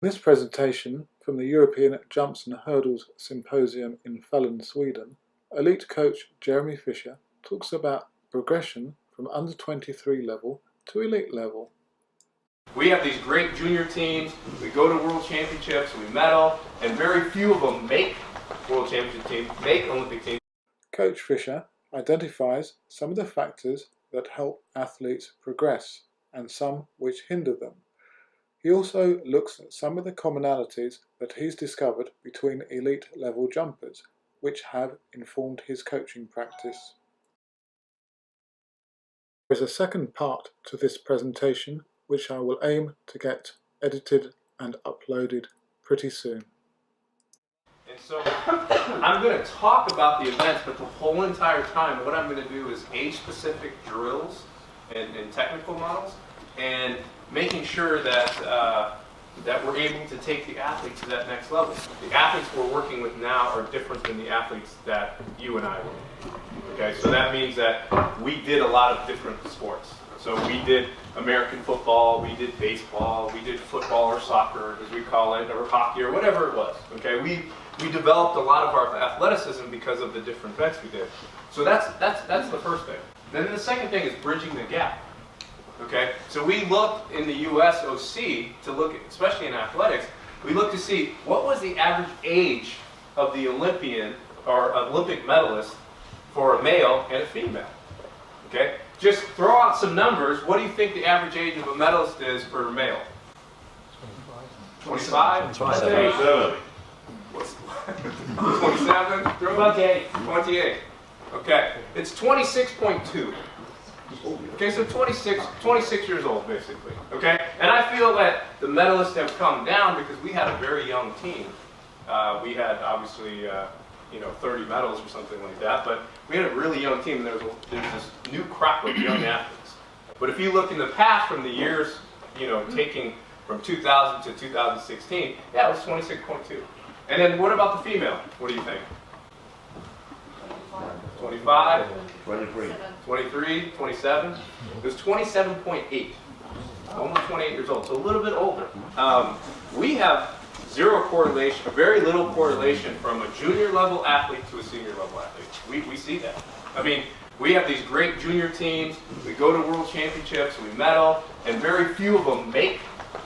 This presentation from the European Jumps Hurdles Symposium in Falun, Sweden, elite coach Jeremy Fischer talks about progression from under 23 level to elite level. We have these great junior teams, we go to world championships, we medal, and very few of them make world championship teams, make Olympic teams. Coach Fischer identifies some of the factors that help athletes progress and some which hinder them. He also looks at some of the commonalities that he's discovered between elite level jumpers, which have informed his coaching practice. There is a second part to this presentation which I will aim to get edited and uploaded pretty soon. And so I'm going to talk about the events, but the whole entire time what I'm going to do is age-specific drills and technical models, and making sure that that we're able to take the athlete to that next level. The athletes we're working with now are different than the athletes that you and I were. Okay, so that means that we did a lot of different sports. So we did American football, we did baseball, we did football or soccer, as we call it, or hockey, or whatever it was. Okay, we developed a lot of our athleticism because of the different events we did. So that's the first thing. Then the second thing is bridging the gap. Okay, so we looked in the US OC to look at, especially in athletics, we looked to see what was the average age of the Olympian or Olympic medalist for a male and a female. Okay, just throw out some numbers. What do you think the average age of a medalist is for a male? 25? 27. 27? Throw out 28. Okay, it's 26.2. Okay, so 26 years old, basically. Okay, and I feel that the medalists have come down because we had a very young team. We had obviously, 30 medals or something like that, but we had a really young team. And there's this new crop of young athletes. But if you look in the past, from the years, taking from 2000 to 2016, yeah, it was 26.2. And then what about the female? What do you think? 25? 23, 27. It was 27.8. Almost 28 years old, so a little bit older. We have zero correlation, very little correlation from a junior level athlete to a senior level athlete. We see that. I mean, we have these great junior teams, we go to world championships, we medal, and very few of them make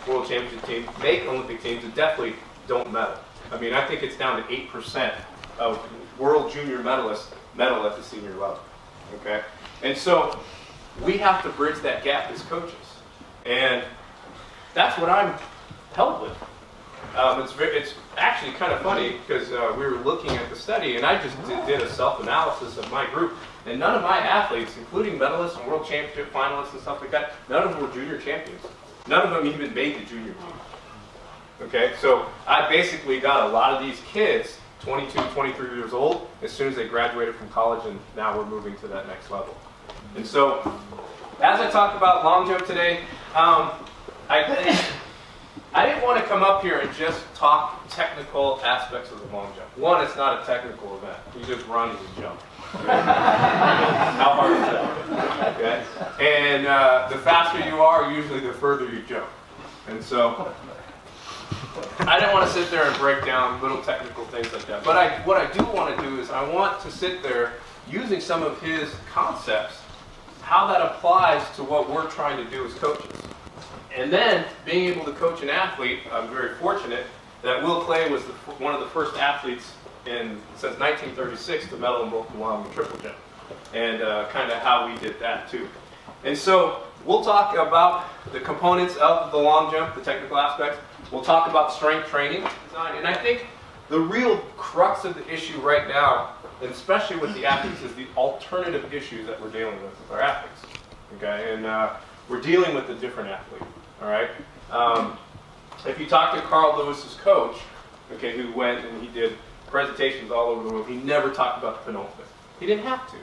world championship teams, make Olympic teams, and definitely don't medal. I mean, I think it's down to 8% of world junior medalists medal at the senior level. Okay? And so we have to bridge that gap as coaches. And that's what I'm helped with. It's actually kind of funny because we were looking at the study, and I just did a self-analysis of my group, and none of my athletes, including medalists and world championship finalists and stuff like that, none of them were junior champions. None of them even made the junior team. Okay, so I basically got a lot of these kids 22, 23 years old as soon as they graduated from college, and now we're moving to that next level. And so, as I talk about long jump today, I didn't want to come up here and just talk technical aspects of the long jump. One, it's not a technical event. You just run and you jump. How hard is that? Okay? And the faster you are, usually the further you jump. And so, I didn't want to sit there and break down little technical things like that. But what I do want to do is I want to sit there using some of his concepts, how that applies to what we're trying to do as coaches. And then being able to coach an athlete, I'm very fortunate that Will Claye was one of the first athletes since 1936 to medal in both the long and triple jump. And kind of how we did that too. And so we'll talk about the components of the long jump, the technical aspects. We'll talk about strength training design. And I think the real crux of the issue right now, and especially with the athletes, is the alternative issues that we're dealing with our athletes. Okay, and we're dealing with a different athlete. All right. If you talk to Carl Lewis's coach, okay, who went and he did presentations all over the world, he never talked about the penultimate. He didn't have to.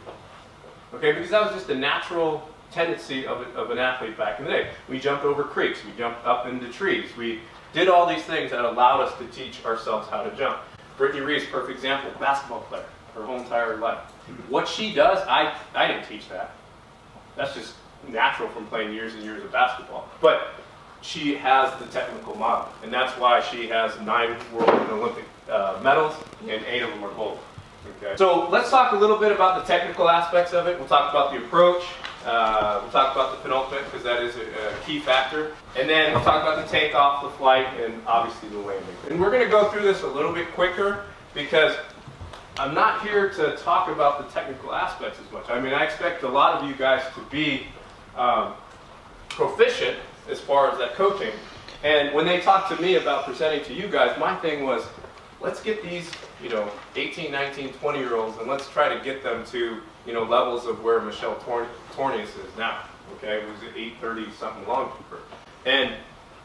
Okay, because that was just a natural tendency of an athlete back in the day. We jumped over creeks, we jumped up into trees, we did all these things that allowed us to teach ourselves how to jump. Brittany Reed's perfect example, basketball player, her whole entire life. What she does, I didn't teach that. That's just natural from playing years and years of basketball. But she has the technical model, and that's why she has 9 world and Olympic medals, and 8 of them are gold. Okay. So let's talk a little bit about the technical aspects of it. We'll talk about the approach. We'll talk about the penultimate, because that is a key factor. And then we'll talk about the takeoff, the flight, and obviously the landing. And we're going to go through this a little bit quicker, because I'm not here to talk about the technical aspects as much. I mean, I expect a lot of you guys to be proficient as far as that coaching. And when they talked to me about presenting to you guys, my thing was, let's get these, 18, 19, 20-year-olds, and let's try to get them to, levels of where Michelle Tornius is now. Okay, who's at 830 something long jumper, and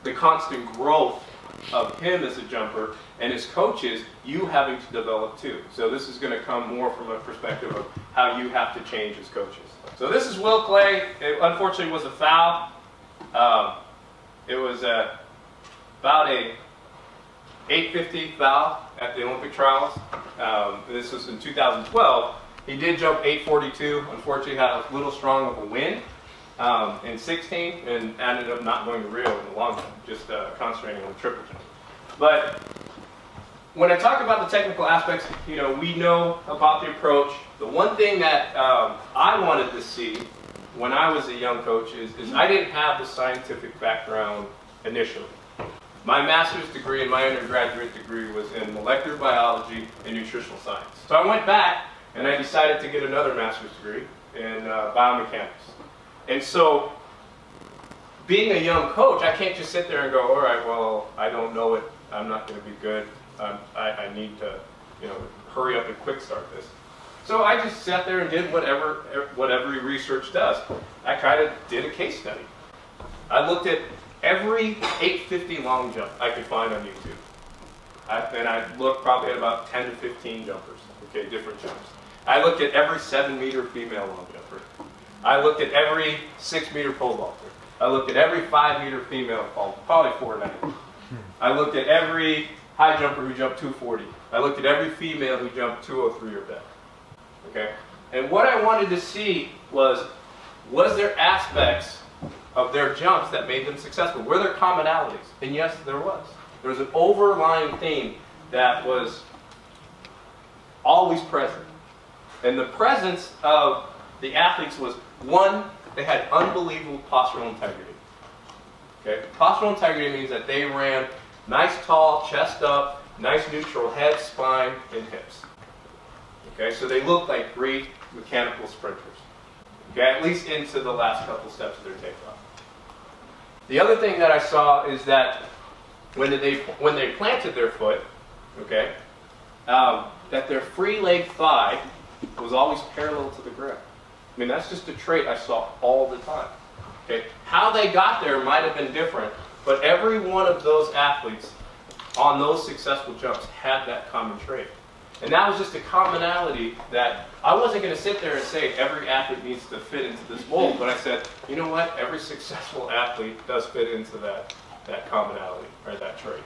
the constant growth of him as a jumper and his coaches, you having to develop too. So this is going to come more from a perspective of how you have to change as coaches. So this is Will Claye. It unfortunately was a foul. It was about a 850 foul at the Olympic trials. This was in 2012. He did jump 842. Unfortunately, had a little strong of a wind in 16 and ended up not going to Rio in the long jump, just concentrating on the triple jump. But when I talk about the technical aspects, we know about the approach. The one thing that I wanted to see when I was a young coach is I didn't have the scientific background initially. My master's degree and my undergraduate degree was in molecular biology and nutritional science. So I went back and I decided to get another master's degree in biomechanics. And so, being a young coach, I can't just sit there and go, all right, well, I don't know it, I'm not going to be good, I need to, hurry up and quick start this. So I just sat there and did what every research does. I kind of did a case study. I looked at every 850 long jump I could find on YouTube. And I looked probably at about 10 to 15 jumpers, okay, different jumps. I looked at every 7-meter female long jumper. I looked at every 6-meter pole vaulter. I looked at every 5-meter female vaulter, probably 490. I looked at every high jumper who jumped 240. I looked at every female who jumped 203 or better. Okay? And what I wanted to see was there aspects of their jumps that made them successful? Were there commonalities? And yes, there was. There was an overlying theme that was always present. And the presence of the athletes was, one, they had unbelievable postural integrity. Okay? Postural integrity means that they ran nice tall, chest up, nice neutral head, spine, and hips. Okay? So they looked like great mechanical sprinters. Okay? At least into the last couple steps of their takeoff. The other thing that I saw is that when they planted their foot, okay, that their free leg thigh was always parallel to the ground. I mean, that's just a trait I saw all the time. Okay, how they got there might have been different, but every one of those athletes on those successful jumps had that common trait. And that was just a commonality that I wasn't going to sit there and say every athlete needs to fit into this mold, but I said, you know what, every successful athlete does fit into that commonality, or that trait.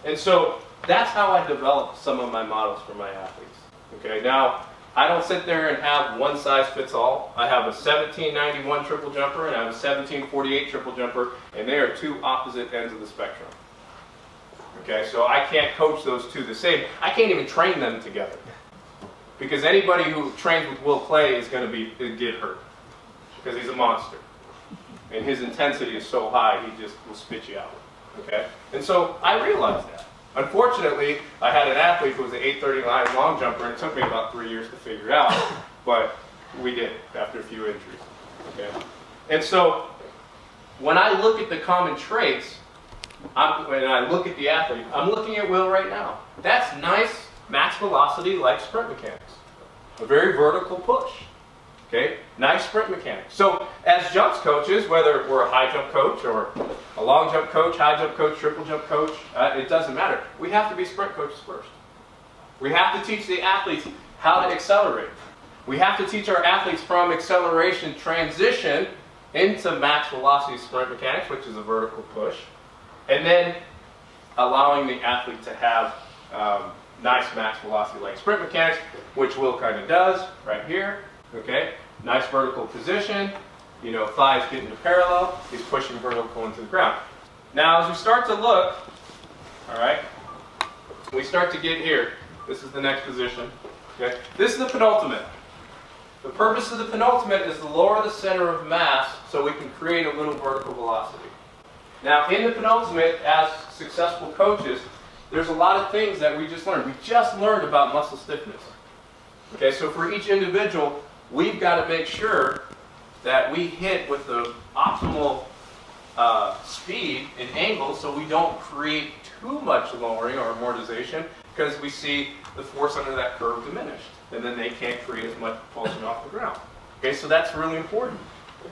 And so that's how I developed some of my models for my athletes. Okay, now I don't sit there and have one size fits all. I have a 1791 triple jumper and I have a 1748 triple jumper, and they are two opposite ends of the spectrum. Okay, so I can't coach those two the same. I can't even train them together. Because anybody who trains with Will Claye is going to get hurt. Because he's a monster. And his intensity is so high, he just will spit you out. Okay? And so I realized that. Unfortunately, I had an athlete who was an 839 long jumper, and it took me about 3 years to figure it out. But we did, after a few injuries. Okay? And so when I look at the common traits, when I look at the athlete, I'm looking at Will right now. That's nice max velocity like sprint mechanics. A very vertical push. Okay? Nice sprint mechanics. So as jumps coaches, whether we're a high jump coach or a long jump coach, high jump coach, triple jump coach, it doesn't matter. We have to be sprint coaches first. We have to teach the athletes how to accelerate. We have to teach our athletes from acceleration transition into max velocity sprint mechanics, which is a vertical push. And then allowing the athlete to have nice max velocity like sprint mechanics, which Will kind of does right here. Okay, nice vertical position. Thighs get into parallel. He's pushing vertical into the ground. Now, as we start to look, all right, we start to get here. This is the next position. Okay, this is the penultimate. The purpose of the penultimate is to lower the center of mass so we can create a little vertical velocity. Now, in the penultimate, as successful coaches, there's a lot of things that we just learned. We just learned about muscle stiffness. Okay, so for each individual, we've got to make sure that we hit with the optimal speed and angle so we don't create too much lowering or amortization, because we see the force under that curve diminished, and then they can't create as much propulsion off the ground. Okay, so that's really important,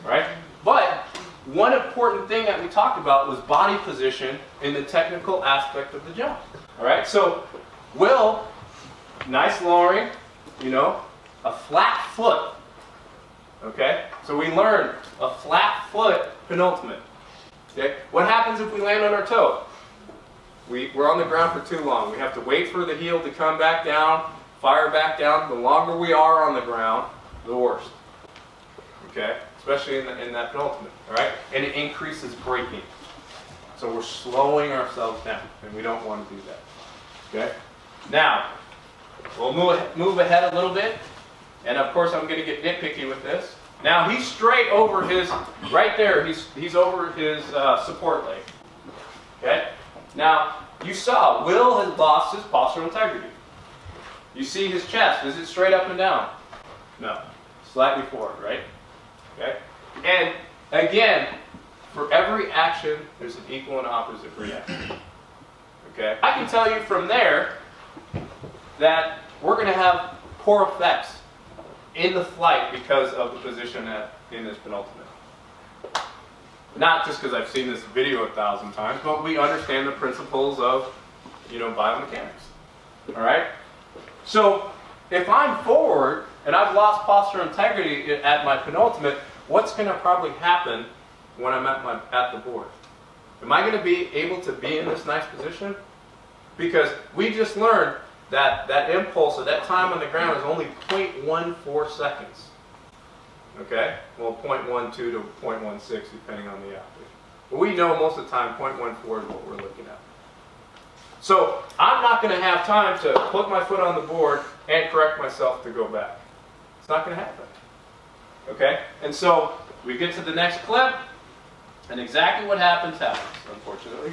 right? But one important thing that we talked about was body position in the technical aspect of the jump. All right, so Will, nice lowering, you know, a flat foot. Okay, so we learned a flat foot penultimate. Okay, what happens if we land on our toe? We're on the ground for too long. We have to wait for the heel to come back down, fire back down. The longer we are on the ground, the worse. Okay, especially in that penultimate. All right, and it increases braking. So we're slowing ourselves down, and we don't want to do that. Okay, now we'll move ahead a little bit, and of course I'm going to get nitpicky with this. Now he's straight over his, right there. He's over his support leg. Okay. Now, you saw, Will has lost his postural integrity. You see his chest. Is it straight up and down? No. Slightly forward, right? Okay? And, again, for every action, there's an equal and opposite reaction. Okay? I can tell you from there that we're going to have poor effects in the flight because of the position in this penultimate. Not just because I've seen this video 1,000 times, but we understand the principles of, you know, biomechanics. All right? So if I'm forward and I've lost postural integrity at my penultimate, what's going to probably happen when I'm at the board? Am I going to be able to be in this nice position? Because we just learned that that impulse at that time on the ground is only 0.14 seconds. Okay? Well, 0.12 to 0.16 depending on the athlete. But we know most of the time 0.14 is what we're looking at. So I'm not going to have time to put my foot on the board and correct myself to go back. It's not going to happen. Okay? And so we get to the next clip, and exactly what happens, unfortunately.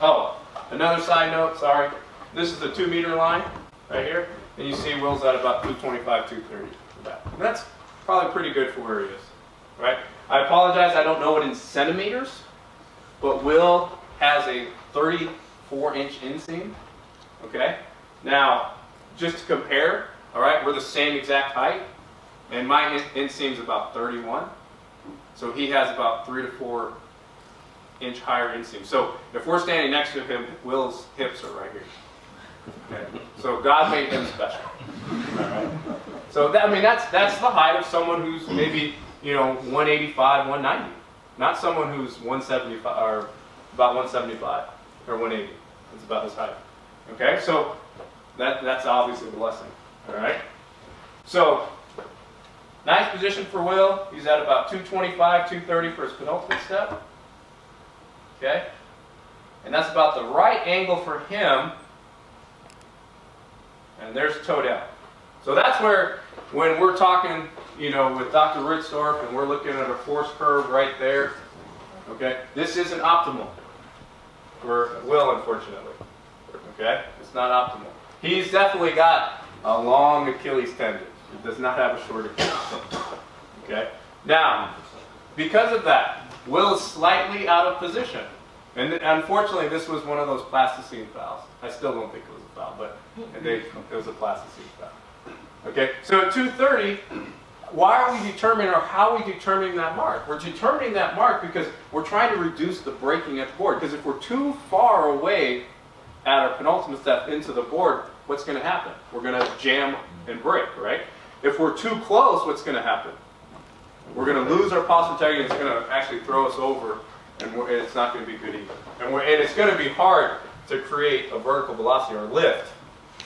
Oh, another side note, sorry. This is the 2 meter line right here. And you see Will's at about 225, 230 for that. And that's probably pretty good for where he is, right? I apologize, I don't know it in centimeters, but Will has a 34-inch inseam, okay? Now, just to compare, all right, we're the same exact height, and my inseam's about 31, so he has about 3 to 4 inch higher inseam. So if we're standing next to him, Will's hips are right here. Okay? So God made him special. All right? So that, I mean, that's the height of someone who's maybe, you know, 185, 190. Not someone who's 175 or about 175 or 180. That's about his height. Okay, so that's obviously a blessing. All right. So nice position for Will. He's at about 225, 230 for his penultimate step. Okay, and that's about the right angle for him. And there's toe down. So that's where, when we're talking, you know, with Dr. Ritzdorf and we're looking at a force curve right there, okay, this isn't optimal for Will, unfortunately. Okay, it's not optimal. He's definitely got a long Achilles tendon. He does not have a short Achilles tendon. Okay, now, because of that, Will is slightly out of position. And unfortunately, this was one of those plasticine fouls. I still don't think it was a foul, but it was a plasticine foul. Okay, so at 230, why are we determining, or how are we determining that mark? We're determining that mark because we're trying to reduce the braking at the board. Because if we're too far away at our penultimate step into the board, what's going to happen? We're going to jam and brake, right? If we're too close, what's going to happen? We're going to lose our postural integrity, and it's going to actually throw us over, and it's not going to be good either. And it's going to be hard to create a vertical velocity or lift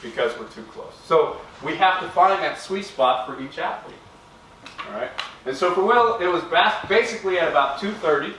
because we're too close. So we have to find that sweet spot for each athlete. All right? And so for Will, it was basically at about 230.